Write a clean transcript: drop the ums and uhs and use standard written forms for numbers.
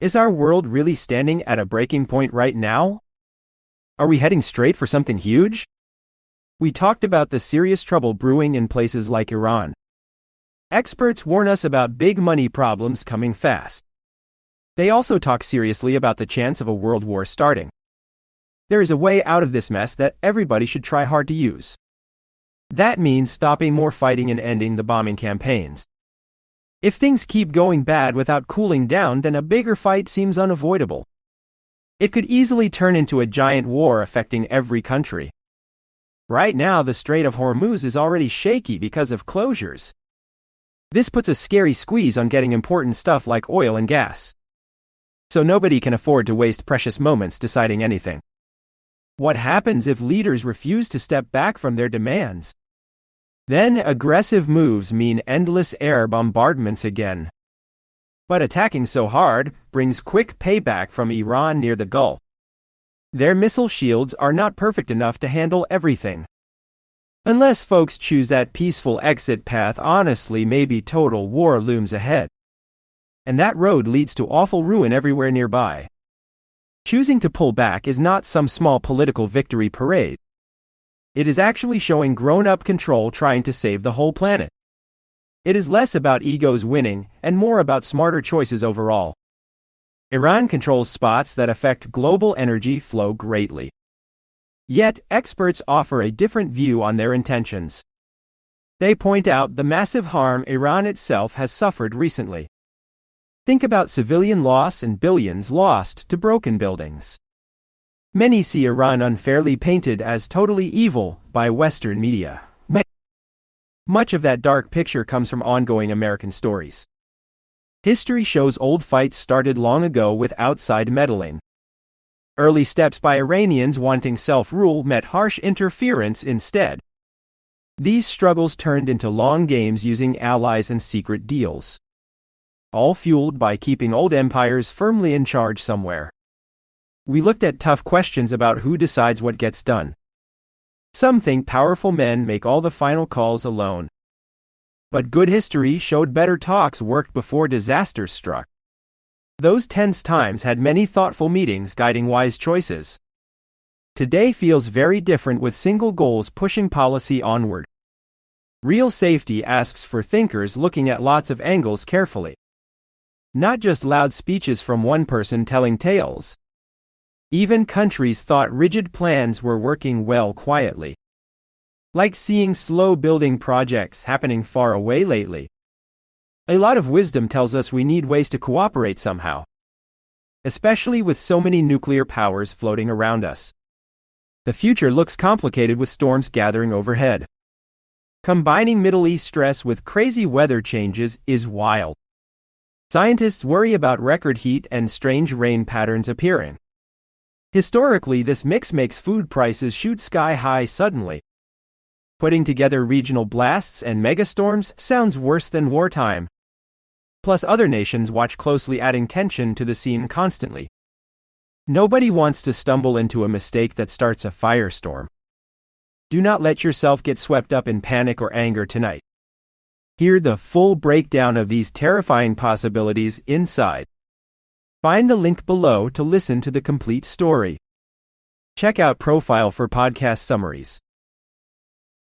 Is our world really standing at a breaking point right now? Are we heading straight for something huge? We talked about the serious trouble brewing in places like Iran. Experts warn us about big money problems coming fast. They also talk seriously about the chance of a world war starting. There is a way out of this mess that everybody should try hard to use. That means stopping more fighting and ending the bombing campaigns. If things keep going bad without cooling down, then a bigger fight seems unavoidable. It could easily turn into a giant war affecting every country. Right now, the Strait of Hormuz is already shaky because of closures. This puts a scary squeeze on getting important stuff like oil and gas. So nobody can afford to waste precious moments deciding anything. What happens if leaders refuse to step back from their demands? Then aggressive moves mean endless air bombardments again. But attacking so hard brings quick payback from Iran near the Gulf. Their missile shields are not perfect enough to handle everything. Unless folks choose that peaceful exit path, honestly, maybe total war looms ahead. And that road leads to awful ruin everywhere nearby. Choosing to pull back is not some small political victory parade. It is actually showing grown-up control trying to save the whole planet. It is less about egos winning and more about smarter choices overall. Iran controls spots that affect global energy flow greatly. Yet, experts offer a different view on their intentions. They point out the massive harm Iran itself has suffered recently. Think about civilian loss and billions lost to broken buildings. Many see Iran unfairly painted as totally evil by Western media. Much of that dark picture comes from ongoing American stories. History shows old fights started long ago with outside meddling. Early steps by Iranians wanting self-rule met harsh interference instead. These struggles turned into long games using allies and secret deals. All fueled by keeping old empires firmly in charge somewhere. We looked at tough questions about who decides what gets done. Some think powerful men make all the final calls alone. But good history showed better talks worked before disasters struck. Those tense times had many thoughtful meetings guiding wise choices. Today feels very different, with single goals pushing policy onward. Real safety asks for thinkers looking at lots of angles carefully. Not just loud speeches from one person telling tales. Even countries thought rigid plans were working well quietly. Like seeing slow building projects happening far away lately. A lot of wisdom tells us we need ways to cooperate somehow. Especially with so many nuclear powers floating around us. The future looks complicated with storms gathering overhead. Combining Middle East stress with crazy weather changes is wild. Scientists worry about record heat and strange rain patterns appearing. Historically, this mix makes food prices shoot sky high suddenly. Putting together regional blasts and megastorms sounds worse than wartime. Plus, other nations watch closely, adding tension to the scene constantly. Nobody wants to stumble into a mistake that starts a firestorm. Do not let yourself get swept up in panic or anger tonight. Hear the full breakdown of these terrifying possibilities inside. Find the link below to listen to the complete story. Check out Profile for podcast summaries.